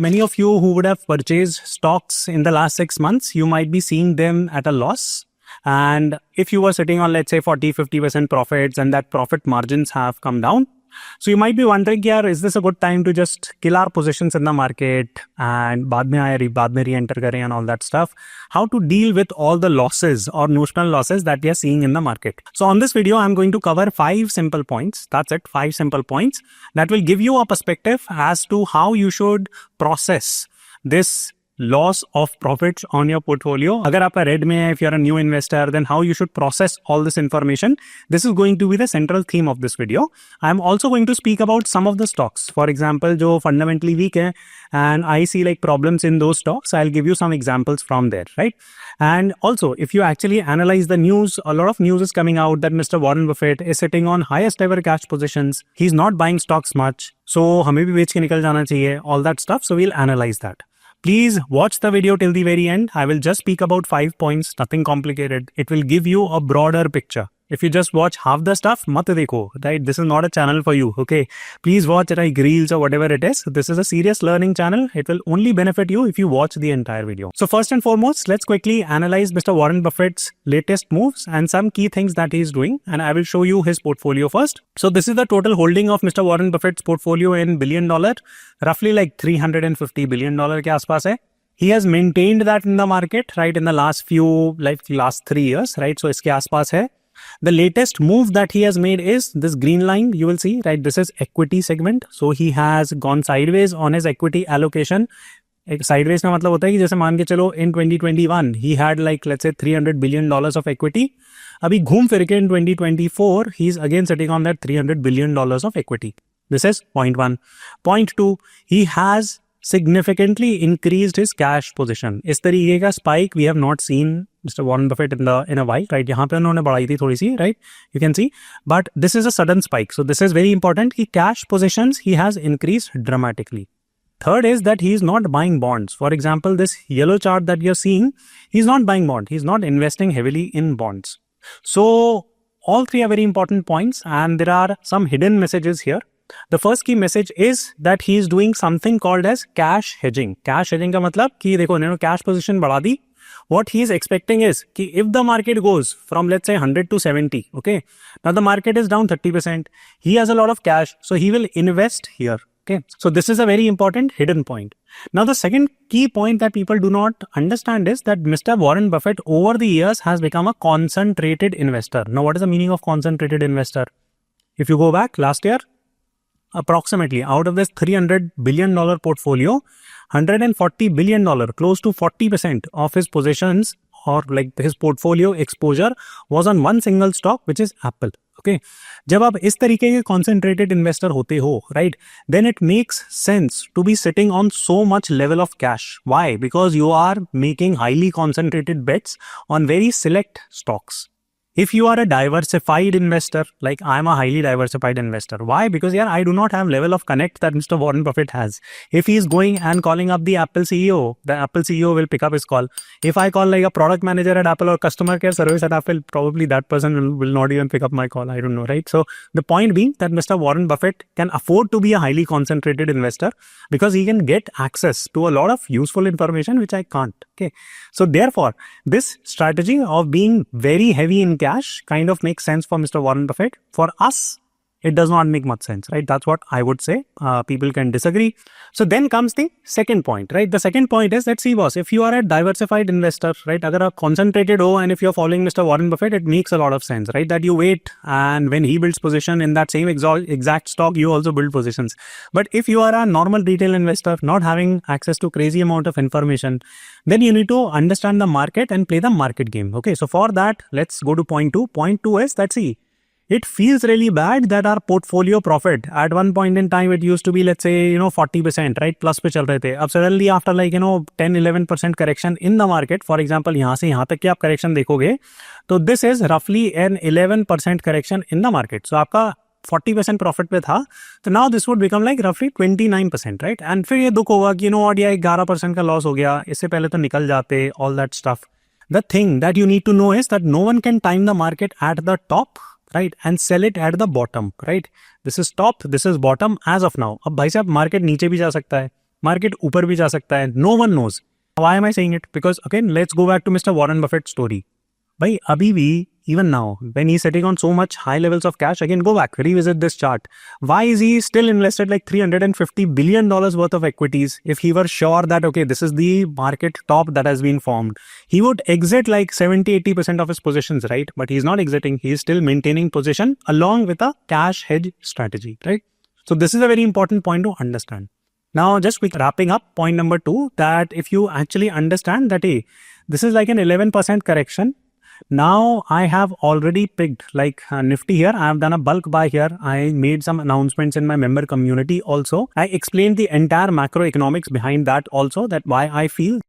Many of you who would have purchased stocks in the last 6 months, you might be seeing them at a loss. And if you were sitting on, let's say 40-50% profits and that profit margins have come down, so you might be wondering, yaar, is this a good time to just kill our positions in the market and baad mein re-enter kare and all that stuff? How to deal with all the losses or notional losses that we are seeing in the market. So on this video, I'm going to cover 5 simple points. That's it, 5 simple points that will give you a perspective as to how you should process this loss of profits on your portfolio. Agar aap red mein hai, if you're a new investor, then how you should process all this information. This is going to be the central theme of this video. I'm also going to speak about some of the stocks. For example, jo fundamentally weak hai and I see like problems in those stocks, I'll give you some examples from there, right? And also, if you actually analyze the news, a lot of news is coming out that Mr. Warren Buffett is sitting on highest ever cash positions. He's not buying stocks much. So, हमें भी बेच के निकल जाना चाहिए, all that stuff. So, we'll analyze that. Please watch the video till the very end. I will just speak about 5 points, nothing complicated. It will give you a broader picture. If you just watch half the stuff, mat dekho, right? This is not a channel for you, okay? Please watch like reels or whatever it is. This is a serious learning channel. It will only benefit you if you watch the entire video. So first and foremost, let's quickly analyze Mr. Warren Buffett's latest moves and some key things that he is doing. And I will show you his portfolio first. So this is the total holding of Mr. Warren Buffett's portfolio in $1 billion, roughly like $350 billion ke aspas hai. He has maintained that in the market, right? In the last 3 years, right? So iske aspas hai. The latest move that he has made is this green line, you will see, right? This is equity segment. So he has gone sideways on his equity allocation. Sideways का मतलब होता है कि जैसे मान के चलो in 2021 he had like let's say $300 billion of equity. अभी घूम फिर के in 2024 he is again sitting on that $300 billion of equity. This is point 1. Point 2, he has significantly increased his cash position. इस तरीके का spike we have not seen Mr. Warren Buffett in a while, right? यहाँ पे उन्होंने बढ़ाई थी थोड़ी सी, right? You can see, but this is a sudden spike. So this is very important. He cash positions he has increased dramatically. Third is that he is not buying bonds. For example, this yellow chart that you're seeing, he's not buying bonds. He's not investing heavily in bonds. So all 3 are very important points, and there are some hidden messages here. The first key message is that he is doing something called as cash hedging. Cash hedging का मतलब कि देखो इन्होंने cash position बढ़ा दी. What he is expecting is कि if the market goes from let's say 100 to 70, okay, now the market is down 30%. He has a lot of cash, so he will invest here. Okay, so this is a very important hidden point. Now the second key point that people do not understand is that Mr. Warren Buffett over the years has become a concentrated investor. Now what is the meaning of concentrated investor? If you go back last year, approximately out of this $300 billion portfolio, $140 billion, close to 40% of his positions or like his portfolio exposure was on one single stock, which is Apple. Okay, जब आप इस तरीके के concentrated investor होते हो, right, then it makes sense to be sitting on so much level of cash. Why? Because you are making highly concentrated bets on very select stocks. If you are a diversified investor, like I'm a highly diversified investor. Why? Because yeah, I do not have level of connect that Mr. Warren Buffett has. If he is going and calling up the Apple CEO, the Apple CEO will pick up his call. If I call like a product manager at Apple or customer care service at Apple, probably that person will not even pick up my call. I don't know, right? So the point being that Mr. Warren Buffett can afford to be a highly concentrated investor because he can get access to a lot of useful information, which I can't. Okay. So therefore, this strategy of being very heavy in cash kind of makes sense for Mr. Warren Buffett. For us, it does not make much sense, right? That's what I would say. People can disagree. So then comes the second point, right? The second point is that, see boss, if you are a diversified investor, right? Agar a concentrated ho and if you're following Mr. Warren Buffett, it makes a lot of sense, right? That you wait and when he builds position in that same exact stock, you also build positions. But if you are a normal retail investor, not having access to crazy amount of information, then you need to understand the market and play the market game. Okay, so for that, let's go to point 2. Point 2 is that, see, it feels really bad that our portfolio profit at one point in time, it used to be, let's say, 40%, right? Plus पे चल रहे थे. अब suddenly after 10-11% correction in the market, for example, यहाँ से यहाँ तक की आप correction देखोगे, तो this is roughly an 11% correction in the market. So आपका 40% profit पे था, तो now this would become like roughly 29%, right? And फिर ये दुख होगा कि ये 11% का loss हो गया, इससे पहले तो निकल जाते, all that stuff. The thing that you need to know is that no one can time the market at the top, right, and sell it at the bottom, right? This is top, this is bottom as of now. अब भाई साहब market नीचे भी जा सकता है, market ऊपर भी जा सकता है, no one knows. Why am I saying it? Because again, let's go back to Mr. Warren Buffett's story. भाई अभी भी, even now, when he's sitting on so much high levels of cash, again, go back, revisit this chart. Why is he still invested like $350 billion worth of equities if he were sure that, okay, this is the market top that has been formed? He would exit like 70-80% of his positions, right? But he's not exiting. He is still maintaining position along with a cash hedge strategy, right? So this is a very important point to understand. Now, just quick wrapping up, point number 2, that if you actually understand that, hey, this is like an 11% correction. Now I have already picked like Nifty here. I have done a bulk buy here. I made some announcements in my member community also. I explained the entire macroeconomics behind that also, that why I feel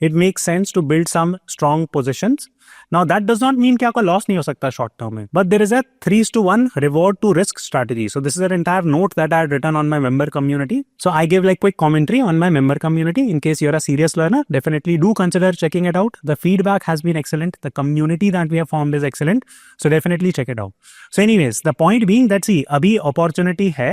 it makes sense to build some strong positions. Now that does not mean कि आपका loss नहीं हो सकता short term में, but there is a 3:1 reward to risk strategy. So this is an entire note that I had written on my member community. So I give like quick commentary on my member community. In case you're a serious learner, definitely do consider checking it out. The feedback has been excellent. The community that we have formed is excellent. So definitely check it out. So anyways, the point being that see, अभी opportunity है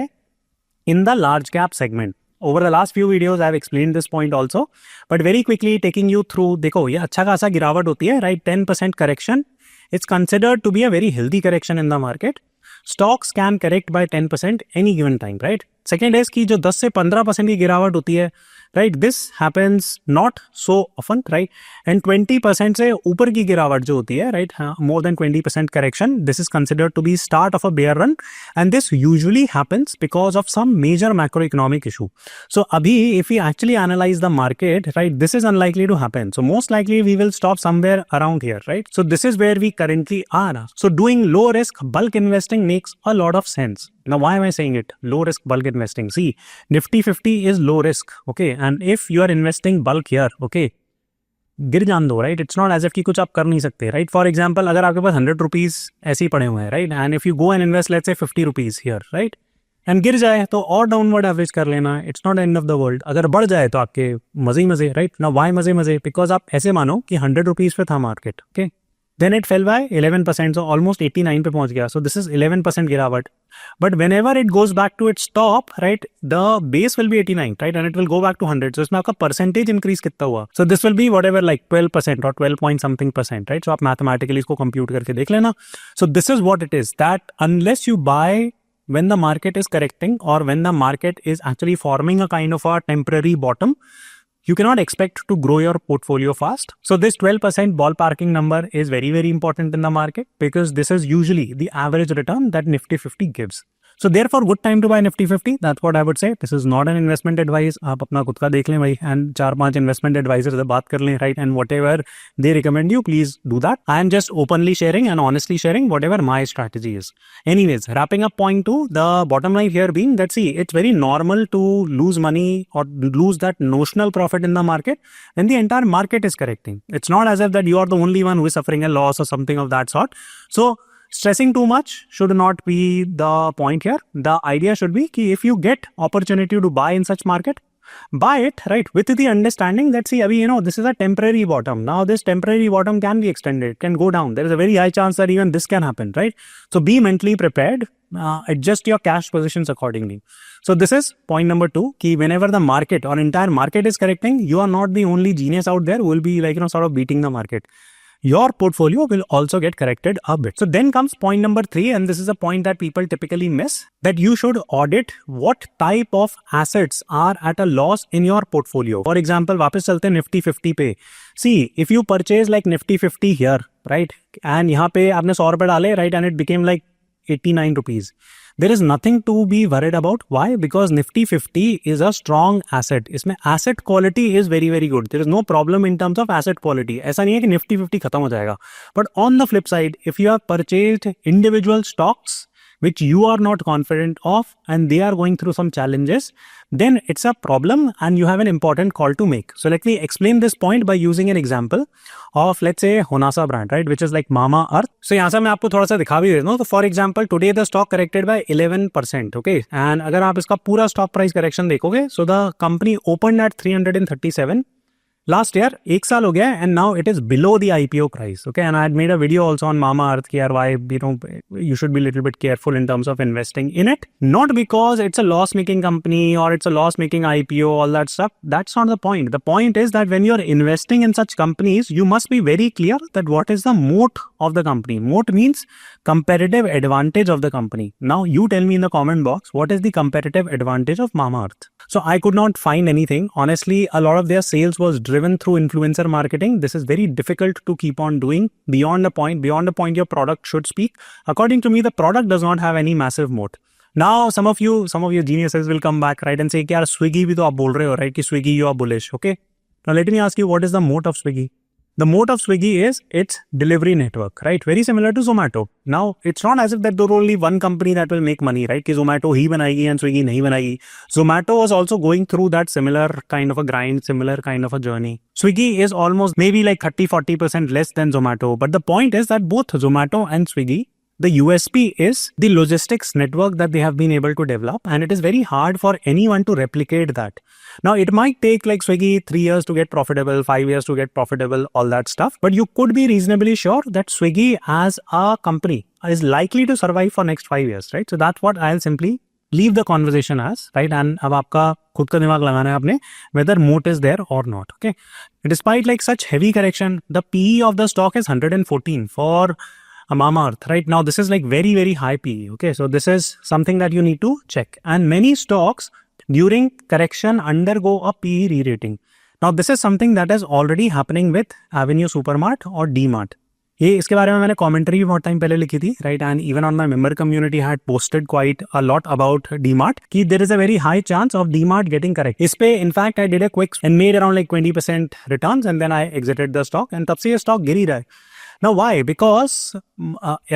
in the large cap segment. Over the last few videos, I have explained this point also, but very quickly taking you through, देखो ये अच्छा खासा गिरावट होती है, right? 10% correction. It's considered to be a very healthy correction in the market. Stocks can correct by 10% any given time, right? Second is कि जो 10 से 15% की गिरावट होती है, right? This happens not so often, right? And 20% से ऊपर की गिरावट जो होती है, right? More than 20% correction. This is considered to be start of a bear run, and this usually happens because of some major macroeconomic issue. So abhi, if we actually analyze the market, right? This is unlikely to happen. So most likely we will stop somewhere around here, right? So this is where we currently are. So doing low risk bulk investing makes a lot of sense. Now, why am I saying it? Low risk bulk investing. See, Nifty 50 is low risk, okay? And if you are investing bulk here, okay, गिर जान दो, right? It's not as if कि कुछ आप कर नहीं सकते, right? For example, अगर आपके पास 100 rupees ऐसे ही पड़े हुए हैं, right? And if you go and invest, let's say 50 rupees here, right? And गिर जाए तो और डाउनवर्ड एवरेज कर लेना, it's not end of the world. अगर बढ़ जाए तो आपके मजे ही मजे, राइट? ना वाई मजे मजे, बिकॉज आप ऐसे मानो कि 100 रुपीज पे था market, okay, then it fell by 11%, so almost 89 पे पहुंच गया. So this is 11% गिरावट. But whenever it goes back to its top, right, the base will be 89, right, and it will go back to 100. So इसमें आपका percentage increase कितना हुआ? So this will be whatever like 12% or 12 point something percent, right? So आप mathematically इसको compute करके देख लेना. So this is what it is, that unless you buy when the market is correcting or when the market is actually forming a kind of a temporary bottom, you cannot expect to grow your portfolio fast. So this 12% ballparking number is very, very important in the market because this is usually the average return that Nifty 50 gives. So therefore, good time to buy Nifty 50. That's what I would say. This is not an investment advice. आप अपना खुद का देख लें भाई, and 4-5 investment advisors से बात कर लें, right? And whatever they recommend you, please do that. I am just openly sharing and honestly sharing whatever my strategy is. Anyways, wrapping up point 2, the bottom line here being that see, it's very normal to lose money or lose that notional profit in the market when the entire market is correcting. It's not as if that you are the only one who is suffering a loss or something of that sort. So stressing too much should not be the point here. The idea should be कि if you get opportunity to buy in such market, buy it, right, with the understanding that see, you know, this is a temporary bottom. Now this temporary bottom can be extended, can go down. There is a very high chance that even this can happen, right? So be mentally prepared. Adjust your cash positions accordingly. So this is point number 2, कि whenever the market or entire market is correcting, you are not the only genius out there who will be like, you know, sort of beating the market. Your portfolio will also get corrected a bit. So then comes point number 3, and this is a point that people typically miss, that you should audit what type of assets are at a loss in your portfolio. For example, वापस चलते हैं Nifty 50 पे. See, if you purchase like Nifty 50 here, right, and यहाँ पे आपने 100 रुपए डाले, right, and it became like 89 rupees. There is nothing to be worried about. Why? Because Nifty 50 is a strong asset. इसमें asset quality is very, very good. There is no problem in terms of asset quality. ऐसा नहीं है कि Nifty 50 खत्म हो जाएगा. But on the flip side, if you have purchased individual stocks which you are not confident of and they are going through some challenges, then it's a problem and you have an important call to make. So let me explain this point by using an example of, let's say, Honasa brand, right, which is like Mama Earth. So यहाँ से मैं आपको थोड़ा सा दिखा भी देता हूँ. तो for example, today the stock corrected by 11%, okay, and अगर आप इसका पूरा stock price correction देखोगे, so the company opened at 337, Last year, एक साल हो गया and now it is below the IPO price. Okay, and I had made a video also on Mamaearth कि यार why you should be a little bit careful in terms of investing in it. Not because it's a loss-making company or it's a loss-making IPO, all that stuff. That's not the point. The point is that when you're investing in such companies, you must be very clear that what is the moat of the company. Moat means competitive advantage of the company. Now you tell me in the comment box what is the competitive advantage of Mamaearth. So I could not find anything. Honestly, a lot of their sales was driven through influencer marketing. This is very difficult to keep on doing beyond the point your product should speak. According to me, the product does not have any massive moat. Now, some of you geniuses will come back, right, and say, "Yaar, Swiggy bhi to aap bol rahe ho, right? Ki Swiggy you are bullish, okay? Now, let me ask you, what is the moat of Swiggy? The moat of Swiggy is its delivery network, right? Very similar to Zomato. Now, it's not as if that there is only one company that will make money, right? Ki Zomato hi banayegi and Swiggy nahi banayegi. Zomato was also going through that similar kind of a grind, similar kind of a journey. Swiggy is almost maybe like 30-40% less than Zomato. But the point is that both Zomato and Swiggy, the USP is the logistics network that they have been able to develop, and it is very hard for anyone to replicate that. Now, it might take like Swiggy 3 years to get profitable, 5 years to get profitable, all that stuff, but you could be reasonably sure that Swiggy as a company is likely to survive for next 5 years, right? So that's what I'll simply leave the conversation as, right? And अब आपका खुद का दिमाग लगाना है आपने whether moat is there or not, okay? Despite like such heavy correction, the PE of the stock is 114 for Mamaearth. Right now, this is like very, very high PE. Okay, so this is something that you need to check. And many stocks during correction undergo a PE re-rating. Now, this is something that is already happening with Avenue Supermart or D-Mart. ये इसके बारे में मैंने commentary भी बहुत time पहले लिखी थी, right, and even on my member community had posted quite a lot about DMart कि there is a very high chance of DMart getting correct. इस पे in fact I did a quick and made around like 20% returns and then I exited the stock and तब से ये stock गिर ही रहा है. Now why? Because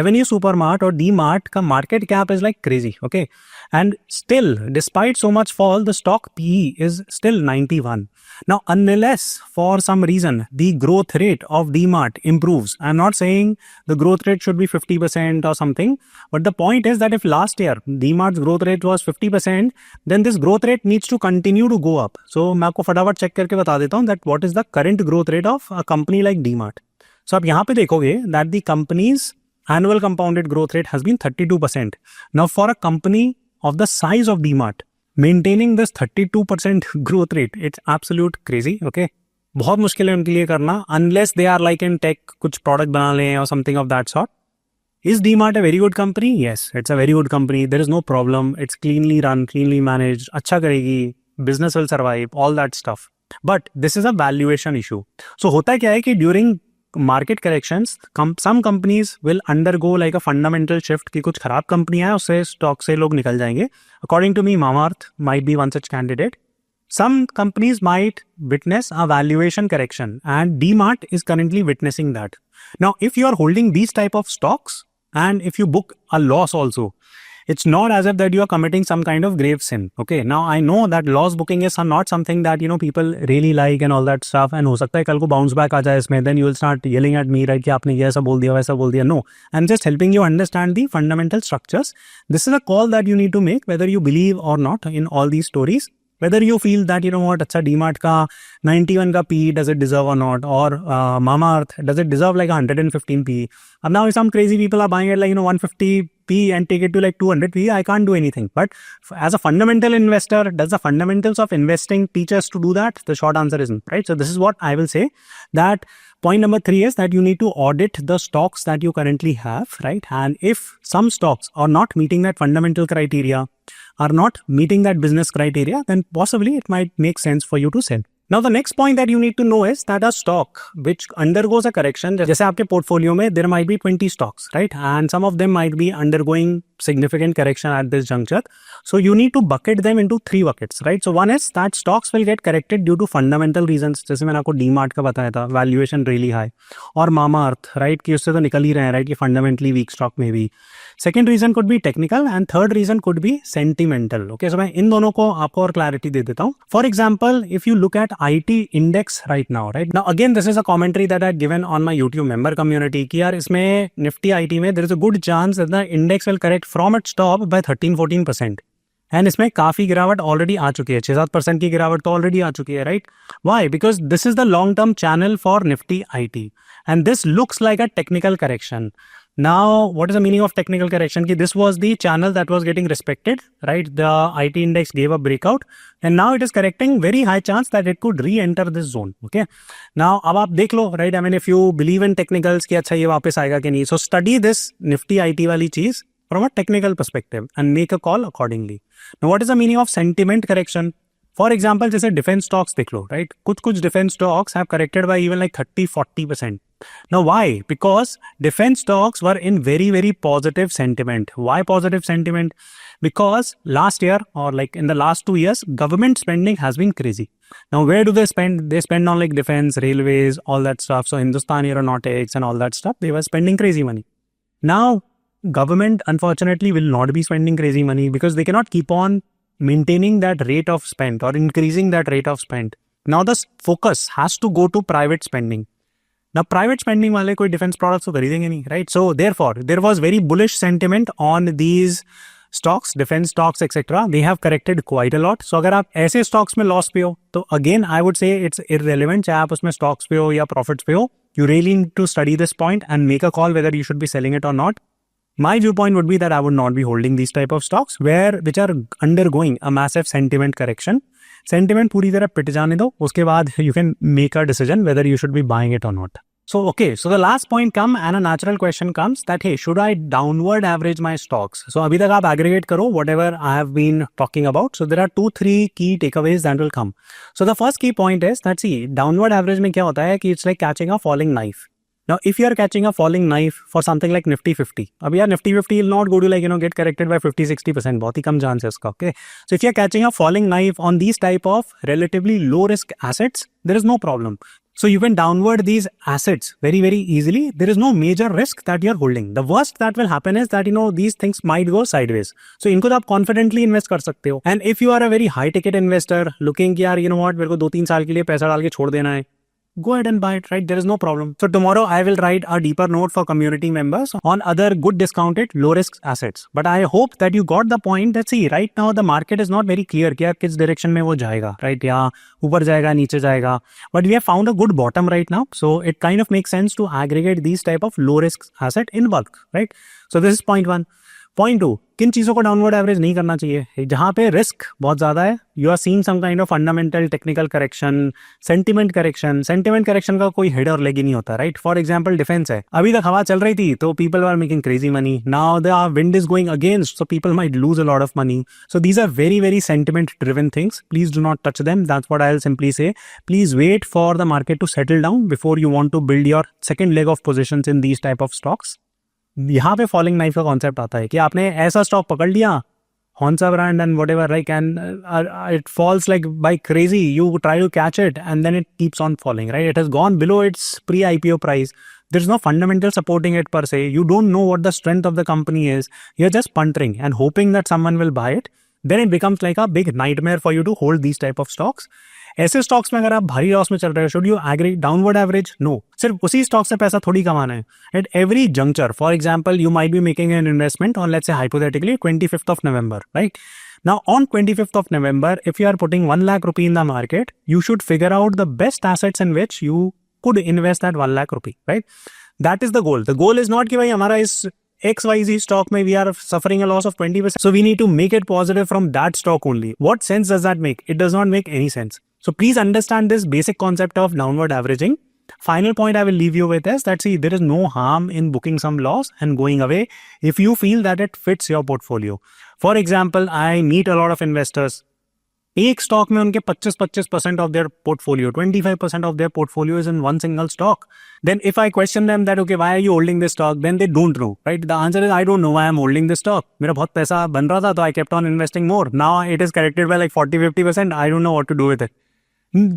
Avenue Supermart or D-Mart का market cap is like crazy, okay? And still, despite so much fall, the stock PE is still 91. Now, unless for some reason the growth rate of D-Mart improves, I'm not saying the growth rate should be 50% or something, but the point is that if last year D-Mart's growth rate was 50%, then this growth rate needs to continue to go up. So मैं आपको फटाफट check करके बता देता हूँ that what is the current growth rate of a company like D-Mart. So आप यहाँ पे देखोगे that the company's annual compounded growth rate has been 32%. Now for a company of the size of D-Mart, maintaining this 32% growth rate, it's absolute crazy, okay? बहुत मुश्किल है उनके लिए करना unless they are like in tech, कुछ product बना लें or something of that sort. Is D-Mart a very good company? Yes, it's a very good company. There is no problem. It's cleanly run, cleanly managed. अच्छा करेगी, business will survive, all that stuff. But this is a valuation issue. So होता क्या है कि during market corrections, some companies will undergo like a fundamental shift कि कुछ खराब company है उससे स्टॉक से लोग निकल जाएंगे. According to me, Mamaearth might be one such candidate. Some companies might witness a valuation correction and D-Mart is currently witnessing that. Now, if you are holding these type of stocks and if you book a loss also, it's not as if that you are committing some kind of grave sin. Okay, now I know that loss booking is not something that people really like and all that stuff. And हो सकता है कल को bounce back आ जाए इसमें, then you will start yelling at me, right? कि आपने ये ऐसा बोल दिया वैसा बोल दिया. No, I'm just helping you understand the fundamental structures. This is a call that you need to make whether you believe or not in all these stories. Whether you feel that what, अच्छा D-Mart का 91 का PE does it deserve or not, or Mamaearth does it deserve like 115 PE. And now if some crazy people are buying it like 150 PE and take it to like 200 PE, I can't do anything. But as a fundamental investor, does the fundamentals of investing teach us to do that? The short answer isn't, right? So this is what I will say, that point number 3 is that you need to audit the stocks that you currently have, right? And if some stocks are not meeting that fundamental criteria, are not meeting that business criteria, then possibly it might make sense for you to sell. Now, the next point that you need to know is that a stock which undergoes a correction, जैसे आपके portfolio में there might be 20 stocks, right? And some of them might be undergoing significant correction at this juncture. So you need to bucket them into 3 buckets, right? So one is that stocks will get corrected due to fundamental reasons. जैसे मैंने आपको D-Mart का बताया था, valuation really high, और Mamaearth, right? कि उससे तो निकल ही रहे हैं, right? कि fundamentally weak stock में भी. Second reason could be technical and third reason could be sentimental. Okay, so मैं इन दोनों को आपको और clarity दे देता हूँ. For example, if you look at IT index right now, right? Now again, this is a commentary that I had given on my YouTube member community कि यार इसमें Nifty IT में there is a good chance that the index will correct from its top by 13-14%. And इसमें काफी गिरावट already आ चुकी है, 6-7% की गिरावट तो ऑलरेडी आ चुकी है, right? Why? Because this is the long term channel for Nifty IT and this looks like a technical correction. Now, what is the meaning of technical correction? Ki this was the channel that was getting respected, right? The IT index gave a breakout, and now it is correcting. Very high chance that it could re-enter this zone. Okay. Now, अब आप देख लो, right? I mean, if you believe in technicals कि अच्छा ये वापस आएगा कि नहीं, so study this Nifty IT वाली चीज from a technical perspective and make a call accordingly. Now, what is the meaning of sentiment correction? For example जैसे डिफेंस स्टॉक्स देख लो, राइट? कुछ defence stocks have corrected bye even like 30-40%. Now why? Because defense stocks were in very, very positive sentiment. Why positive sentiment? Because last year or like in the last 2 years, government spending has been crazy. Now where do they spend? They spend on like defense, railways, all that stuff. So Hindustan Aeronautics and all that stuff, they were spending crazy money. Now government unfortunately will not be spending crazy money because they cannot keep on maintaining that rate of spend or increasing that rate of spend. Now the focus has to go to private spending. Now private spending वाले कोई defense products तो खरीदेंगे नहीं, right? So therefore there was very bullish sentiment on these stocks, defense stocks etc. They have corrected quite a lot. So अगर आप ऐसे stocks में loss पे हो तो again I would say it's irrelevant चाहे आप उसमें stocks पे हो या profits पे हो. You really need to study this point and make a call whether you should be selling it or not. My viewpoint would be that I would not be holding these type of stocks which are undergoing a massive sentiment correction. Sentiment पूरी तरह पिट जाने दो, उसके बाद you can make a decision whether you should be buying it or not. So okay, so the last point come and a natural question comes that hey, should I downward average my stocks? So अभी तक आप aggregate करो whatever I have been talking about. So there are 2-3 key takeaways that will come. So the first key point is that see, downward average में क्या होता है कि it's like catching a falling knife. Now, if you are catching a falling knife for something like Nifty 50, अब यार Nifty 50 will not go to like, get corrected by 50-60%, बहुत ही कम chance है उसका, okay? So if you are catching a falling knife on these type of relatively low risk assets, there is no problem. So you can downward these assets very, very easily. There is no major risk that you are holding. The worst that will happen is that, these things might go sideways. So इनको तो आप confidently invest कर सकते हो. And if you are a very high ticket investor looking कि यार, मेरे को 2-3 साल के लिए पैसा डाल के छोड़ देना है, go ahead and buy it, right? There is no problem. So tomorrow I will write a deeper note for community members on other good discounted low risk assets. But I hope that you got the point that see, right now the market is not very clear कि किस direction में वो जाएगा, right? या ऊपर जाएगा, नीचे जाएगा. But we have found a good bottom right now. So it kind of makes sense to aggregate these type of low risk asset in bulk, right? So this is point 1. Point 2, किन चीज़ों को downward average नहीं करना चाहिए? जहाँ पे risk बहुत ज़्यादा है, you are seeing some kind of fundamental technical correction, sentiment correction का कोई हेड और लेग ही नहीं होता, राइट? फॉर एग्जांपल डिफेंस है, अभी तक हवा चल रही थी तो people are making crazy money. Now the wind is going against, so people might lose a lot of money. So these are very very sentiment driven things. Please do not touch them. That's what I will simply say. Please wait for the market to settle down before you want to build your second leg of positions in these type of stocks. यहाँ पे falling knife का concept आता है कि आपने ऐसा stock पकड़ लिया, Honasa brand and whatever, right, and it falls like by crazy. You try to catch it and then it keeps on falling, right? It has gone below its pre IPO price. There is no fundamental supporting it per se. You don't know what the strength of the company is. You're just puntering and hoping that someone will buy it. Then it becomes like a big nightmare for you to hold these type of stocks. ऐसे stocks में अगर आप भारी loss में चल रहे हो, should you downward average? No. सिर्फ उसी स्टॉक से पैसा थोड़ी कमाना है. At every juncture, for example, you might be making an investment on, let's say hypothetically 25th of November, right? Now on 25th of November, if you are putting 1 lakh rupee in the market, you should figure out the best assets in which you could invest that 1 lakh rupee, right? That is the goal. The goal is not कि भाई हमारा इस XYZ stock में we are suffering a loss of 20%. So we need to make it positive from that stock only. What sense does that make? It does not make any sense. So please understand this basic concept of downward averaging. Final point I will leave you with is that see, there is no harm in booking some loss and going away if you feel that it fits your portfolio. For example, I meet a lot of investors. एक stock में उनके 25% of their portfolio, 25% of their portfolio is in one single stock. Then if I question them that okay, why are you holding this stock? Then they don't know, right? The answer is I don't know why I'm holding this stock. मेरा बहुत पैसा बन रहा था तो I kept on investing more. Now it is corrected by like 40-50%. I don't know what to do with it.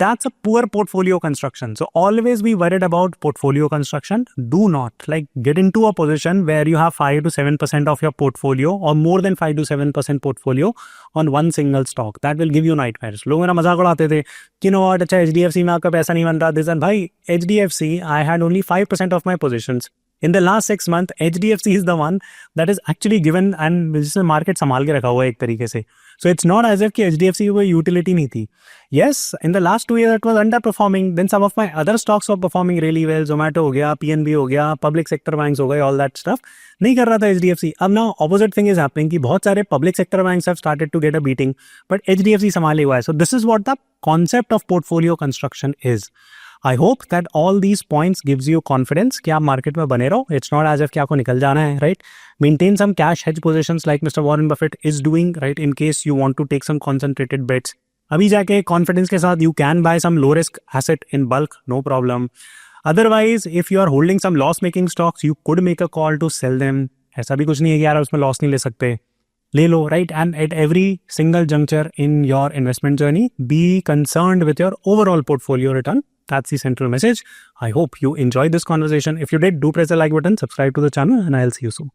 That's a poor portfolio construction. So always be worried about portfolio construction. Do not get into a position where you have 5-7% of your portfolio or more than 5-7% portfolio on one single stock. That will give you nightmares. लोग मेरा मजाक उड़ाते थे कि know what, अच्छा HDFC में आपका पैसा नहीं बन रहा. दिस एंड भाई, HDFC I had only 5% of my positions. In the last 6 months, HDFC is the one that is actually given and जिसने market संभाल के रखा हुआ है एक तरीके से. So it's not as if कि HDFC कोई utility नहीं थी. Yes, in the last 2 years it was underperforming. Then some of my other stocks were performing really well. Zomato हो गया, PNB हो गया, public sector banks हो गए, all that stuff. नहीं कर रहा था HDFC. अब now opposite thing is happening कि बहुत सारे public sector banks have started to get a beating, but HDFC संभाले हुआ है. So this is what the concept of portfolio construction is. I hope that all these points gives you confidence कि आप market में बने रहो. It's not as if कि आपको निकल जाना है, right? Maintain some cash hedge positions like Mr. Warren Buffett is doing, right? In case you want to take some concentrated bets. अभी जाके confidence के साथ you can buy some low risk asset in bulk, no problem. Otherwise, if you are holding some loss making stocks, you could make a call to sell them. ऐसा भी कुछ नहीं है कि यार उसमें loss नहीं ले सकते. ले लो, right? And at every single juncture in your investment journey, be concerned with your overall portfolio return. That's the central message. I hope you enjoyed this conversation. If you did, do press the like button, subscribe to the channel, and I'll see you soon.